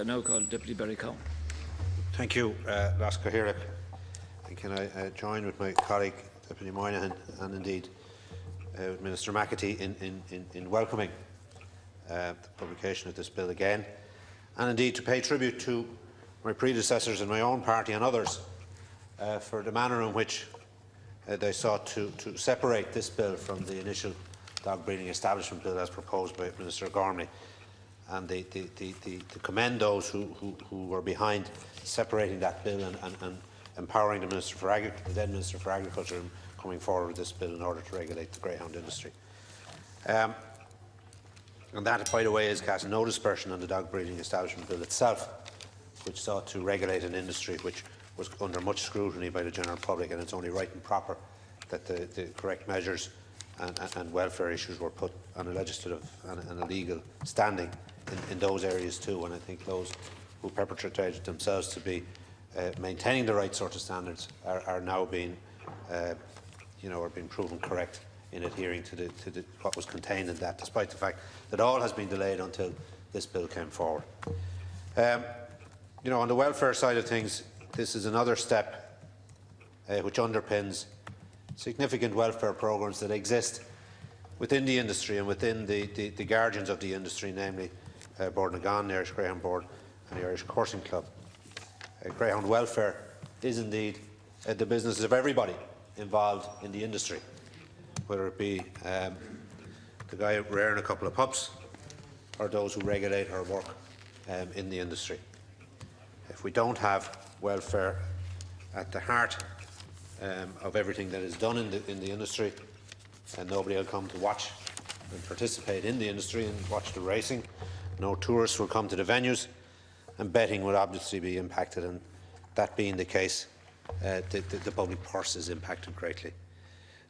now call Deputy Barry Cowen. Thank you, Las Cathaoirleach. And can I join with my colleague, Deputy Moynihan, and indeed with Minister McAtee in welcoming the publication of this bill again, and indeed to pay tribute to my predecessors in my own party and others for the manner in which they sought to separate this bill from the initial dog breeding establishment bill as proposed by Minister Gormley, and to commend those who were behind separating that bill and empowering the then Minister for Agriculture in coming forward with this bill in order to regulate the greyhound industry. And that, by the way, is cast no dispersion on the dog breeding establishment bill itself, which sought to regulate an industry which was under much scrutiny by the general public, and it's only right and proper that the correct measures and welfare issues were put on a legislative and a legal standing in those areas too. And I think those who perpetrated themselves to be maintaining the right sort of standards are now being, are being proven correct in adhering to what was contained in that, despite the fact that all has been delayed until this bill came forward. On the welfare side of things, this is another step which underpins significant welfare programmes that exist within the industry and within the guardians of the industry, namely Bord na Gan, the Irish Greyhound Board, and the Irish Coursing Club. Greyhound welfare is indeed the business of everybody involved in the industry, whether it be the guy rearing a couple of pups or those who regulate or work in the industry. If we don't have welfare at the heart of everything that is done in the industry, and nobody will come to watch and participate in the industry and watch the racing, no tourists will come to the venues, and betting will obviously be impacted, and that being the case, the public purse is impacted greatly.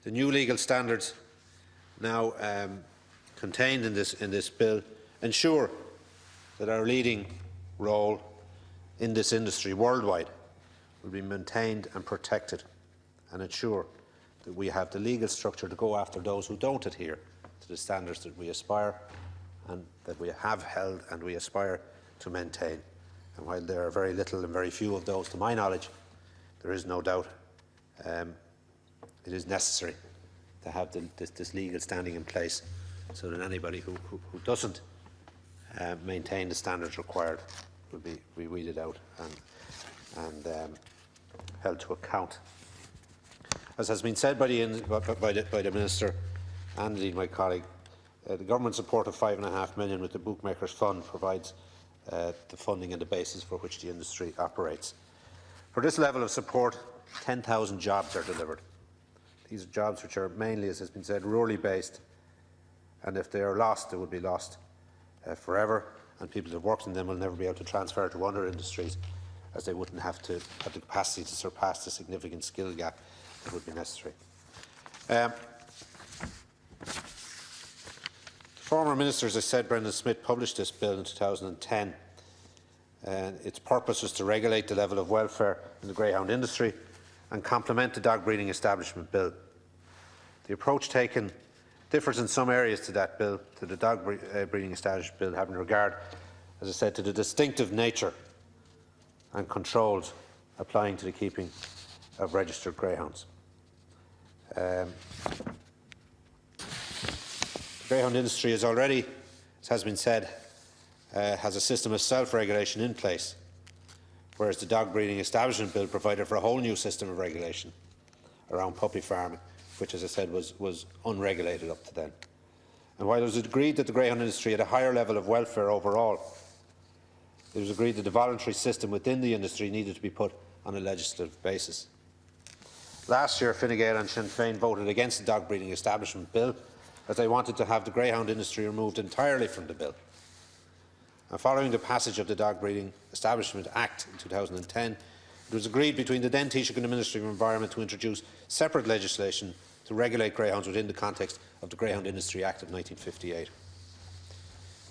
The new legal standards now contained in this bill ensure that our leading role in this industry worldwide will be maintained and protected, and ensure that we have the legal structure to go after those who don't adhere to the standards that we aspire and that we have held and we aspire to maintain. And while there are very little and very few of those, to my knowledge, there is no doubt it is necessary to have this legal standing in place, so that anybody who doesn't maintain the standards required will be weeded out and held to account. As has been said by the Minister and indeed my colleague, the government support of €5.5 million with the Bookmakers Fund provides the funding and the basis for which the industry operates. For this level of support, 10,000 jobs are delivered. These are jobs which are mainly, as has been said, rurally based, and if they are lost, they will be lost forever, and people that have worked in them will never be able to transfer to other industries, as they wouldn't have the capacity to surpass the significant skill gap that would be necessary. The former minister, as I said, Brendan Smith, published this bill in 2010. And its purpose was to regulate the level of welfare in the greyhound industry and complement the dog breeding establishment bill. The approach taken differs in some areas to that bill, to the dog breeding establishment bill, having regard, as I said, to the distinctive nature and controls applying to the keeping of registered greyhounds. The greyhound industry is already, as has been said, has a system of self-regulation in place, whereas the dog breeding establishment bill provided for a whole new system of regulation around puppy farming, which, as I said, was unregulated up to then. And while it was agreed that the greyhound industry had a higher level of welfare overall, it was agreed that the voluntary system within the industry needed to be put on a legislative basis. Last year, Fine Gael and Sinn Féin voted against the dog breeding establishment bill, as they wanted to have the greyhound industry removed entirely from the bill. And following the passage of the Dog Breeding Establishment Act in 2010, it was agreed between the then Taoiseach and the Ministry of Environment to introduce separate legislation to regulate greyhounds within the context of the Greyhound Industry Act of 1958.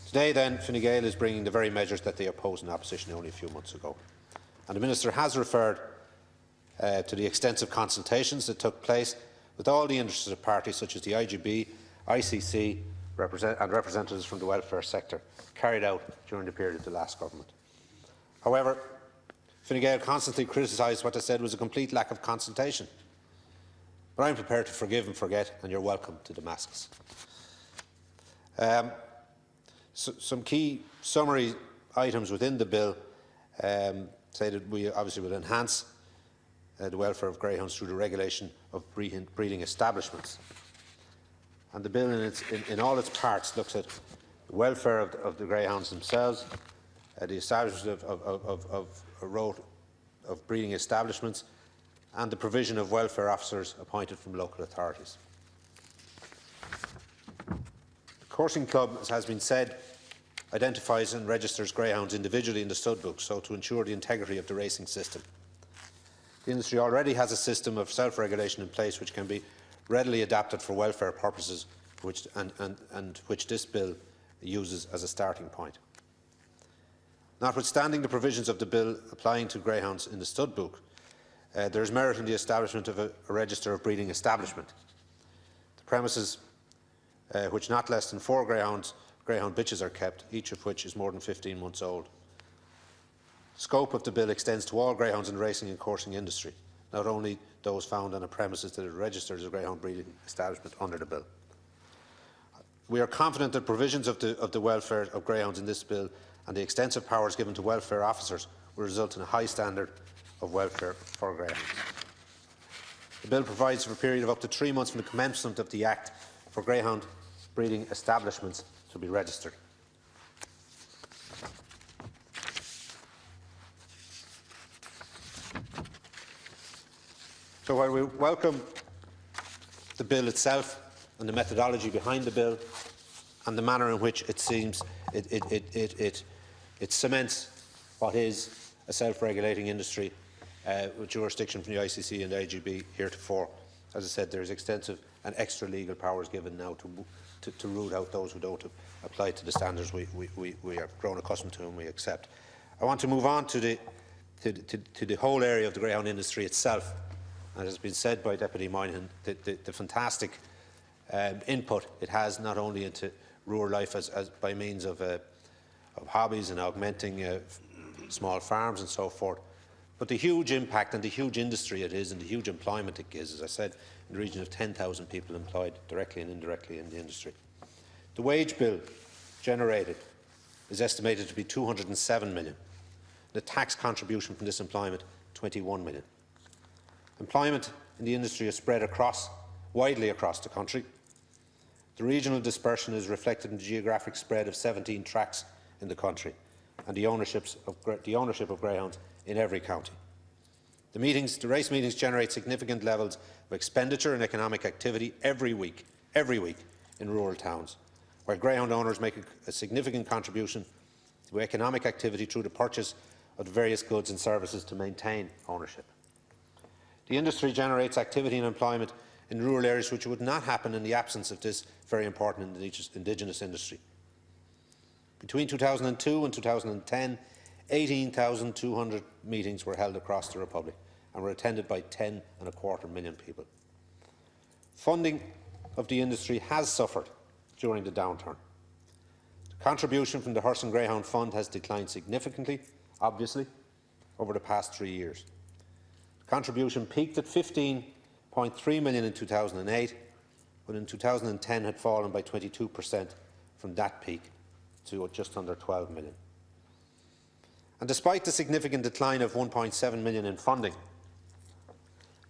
Today, then, Fine Gael is bringing the very measures that they opposed in opposition only a few months ago. And the Minister has referred to the extensive consultations that took place with all the interested parties, such as the IGB, ICC, and representatives from the welfare sector, carried out during the period of the last government. However, Fine Gael constantly criticised what they said was a complete lack of consultation. But I'm prepared to forgive and forget, and you're welcome to Damascus. Some key summary items within the bill say that we obviously will enhance the welfare of greyhounds through the regulation of breeding establishments. And the bill in all its parts looks at the welfare of the greyhounds themselves, the establishment of a road of breeding establishments, and the provision of welfare officers appointed from local authorities. The Coursing Club, as has been said, identifies and registers greyhounds individually in the stud book, so to ensure the integrity of the racing system. The industry already has a system of self-regulation in place which can be readily adapted for welfare purposes, and which this bill uses as a starting point. Notwithstanding the provisions of the bill applying to greyhounds in the stud book, there is merit in the establishment of a register of breeding establishment. The premises which not less than 4 greyhound bitches are kept, each of which is more than 15 months old. The scope of the bill extends to all greyhounds in the racing and coursing industry, not only those found on a premises that are registered as a greyhound breeding establishment under the bill. We are confident that provisions of the welfare of greyhounds in this bill and the extensive powers given to welfare officers will result in a high standard of welfare for greyhounds. The bill provides for a period of up to 3 months from the commencement of the Act for greyhound breeding establishments to be registered. So while we welcome the bill itself and the methodology behind the bill and the manner in which it seems it cements what is a self-regulating industry with jurisdiction from the ICC and the IGB heretofore, as I said, there is extensive and extra legal powers given now to root out those who don't apply to the standards we have grown accustomed to and we accept. I want to move on to the whole area of the greyhound industry itself. As has been said by Deputy Moynihan, the fantastic input it has not only into rural life as by means of hobbies and augmenting small farms and so forth, but the huge impact and the huge industry it is and the huge employment it gives, as I said, in the region of 10,000 people employed directly and indirectly in the industry. The wage bill generated is estimated to be 207 million. The tax contribution from this employment, 21 million. Employment in the industry is spread widely across the country. The regional dispersion is reflected in the geographic spread of 17 tracts in the country and the ownership of greyhounds in every county. The race meetings generate significant levels of expenditure and economic activity every week in rural towns, where greyhound owners make a significant contribution to economic activity through the purchase of the various goods and services to maintain ownership. The industry generates activity and employment in rural areas which would not happen in the absence of this very important indigenous industry. Between 2002 and 2010, 18,200 meetings were held across the Republic and were attended by 10.25 million people. Funding of the industry has suffered during the downturn. The contribution from the Horse and Greyhound Fund has declined significantly, obviously, over the past 3 years. The contribution peaked at 15.3 million in 2008, but in 2010 had fallen by 22% from that peak to just under 12 million. And despite the significant decline of 1.7 million in funding,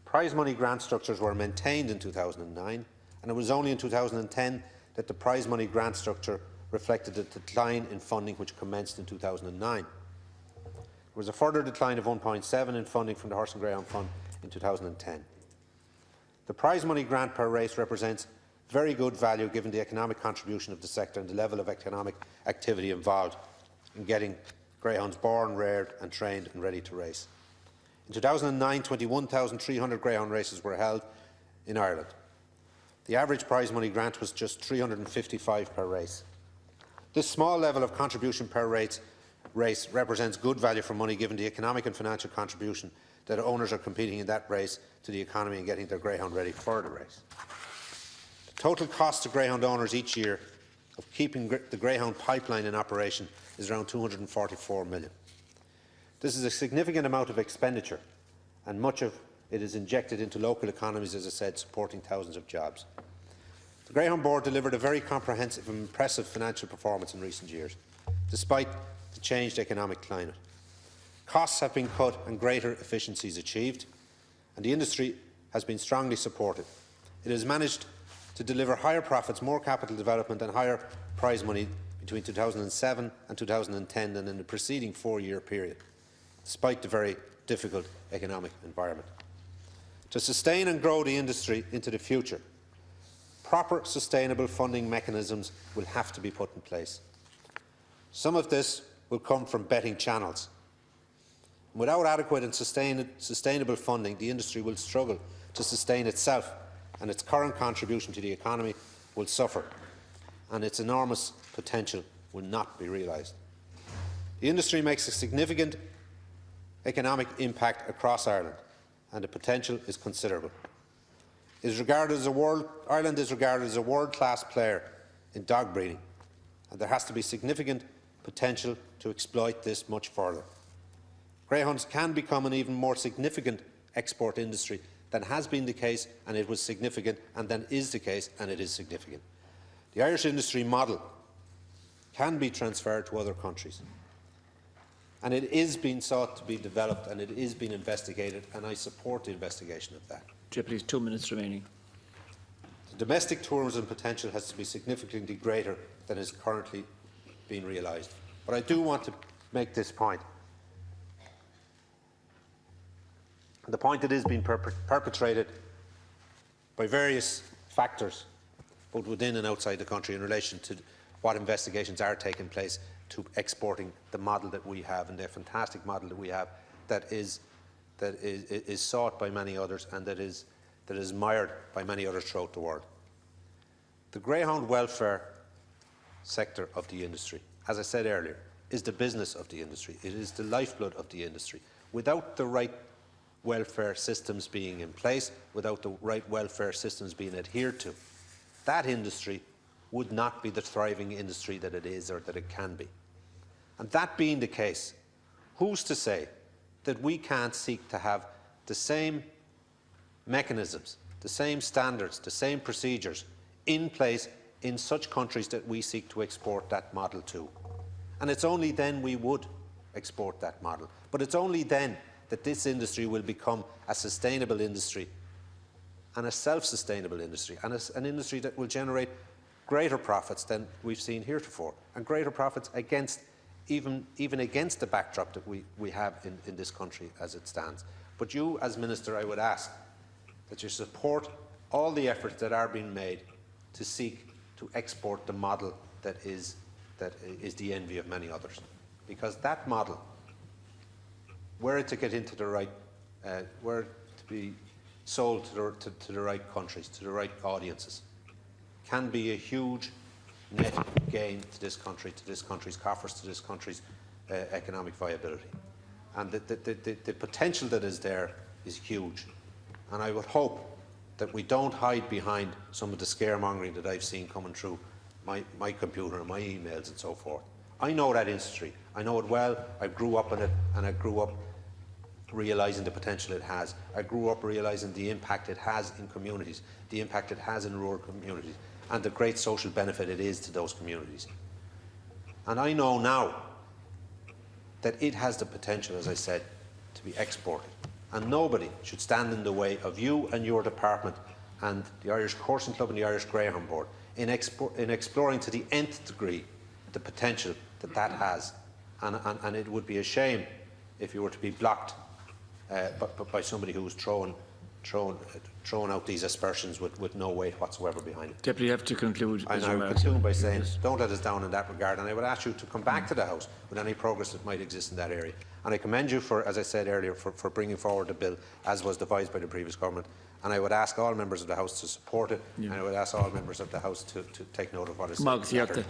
prize money grant structures were maintained in 2009, and it was only in 2010 that the prize money grant structure reflected the decline in funding which commenced in 2009. There was a further decline of 1.7 in funding from the Horse and Greyhound Fund in 2010. The prize money grant per race represents very good value given the economic contribution of the sector and the level of economic activity involved in getting greyhounds born, reared and trained and ready to race. In 2009, 21,300 greyhound races were held in Ireland. The average prize money grant was just 355 per race. This small level of contribution per race represents good value for money given the economic and financial contribution that owners are competing in that race to the economy and getting their greyhound ready for the race. The total cost to greyhound owners each year of keeping the greyhound pipeline in operation is around 244 million. This is a significant amount of expenditure, and much of it is injected into local economies, as I said, supporting thousands of jobs. The Greyhound Board delivered a very comprehensive and impressive financial performance in recent years, despite the changed economic climate. Costs have been cut and greater efficiencies achieved, and the industry has been strongly supported. It has managed to deliver higher profits, more capital development and higher prize money between 2007 and 2010 than in the preceding four-year period, despite the very difficult economic environment. To sustain and grow the industry into the future, proper sustainable funding mechanisms will have to be put in place. Some of this will come from betting channels. Without adequate and sustainable funding, the industry will struggle to sustain itself, and its current contribution to the economy will suffer, and its enormous potential will not be realised. The industry makes a significant economic impact across Ireland, and the potential is considerable. Ireland is regarded as a world-class player in dog breeding, and there has to be significant potential to exploit this much further. Greyhounds can become an even more significant export industry than has been the case, and it was significant, and then is the case, and it is significant. The Irish industry model can be transferred to other countries, and it is being sought to be developed, and it is being investigated, and I support the investigation of that. Deputy, 2 minutes remaining. The domestic tourism potential has to be significantly greater than is currently being realised. But I do want to make this point. The point that is being perpetrated by various factors, both within and outside the country, in relation to what investigations are taking place to exporting the model that we have, and the fantastic model that we have, that is sought by many others, and that is admired by many others throughout the world. The greyhound welfare sector of the industry, as I said earlier, is the business of the industry. It is the lifeblood of the industry. Without the right welfare systems being in place, without the right welfare systems being adhered to, that industry would not be the thriving industry that it is, or that it can be. And that being the case, who's to say that we can't seek to have the same mechanisms, the same standards, the same procedures in place in such countries that we seek to export that model to? And it's only then we would export that model. But it's only then that this industry will become a sustainable industry, and a self-sustainable industry, and an industry that will generate greater profits than we've seen heretofore, and greater profits against even against the backdrop that we have in this country as it stands. But you, as Minister, I would ask that you support all the efforts that are being made to seek to export the model that is the envy of many others. Because that model, were it to get into the right, were it to be sold to the right countries, to the right audiences, can be a huge net gain to this country's coffers, to this country's economic viability. And the potential that is there is huge. And I would hope that we don't hide behind some of the scaremongering that I've seen coming through my computer and my emails and so forth. I know that industry. I know it well. I grew up in it, and I grew up realising the potential it has. I grew up realising the impact it has in communities, the impact it has in rural communities, and the great social benefit it is to those communities. And I know now that it has the potential, as I said, to be exported. And nobody should stand in the way of you and your department and the Irish Coursing Club and the Irish Greyhound Board in exploring to the nth degree the potential that has. And it would be a shame if you were to be blocked by somebody who was throwing out these aspersions with no weight whatsoever behind it. Deputy, you have to conclude. And I would conclude by saying, don't let us down in that regard, and I would ask you to come back to the House with any progress that might exist in that area. And I commend you for, as I said earlier, for bringing forward the bill as was devised by the previous government. And I would ask all members of the House to support it, and I would ask all members of the House to take note of what is said.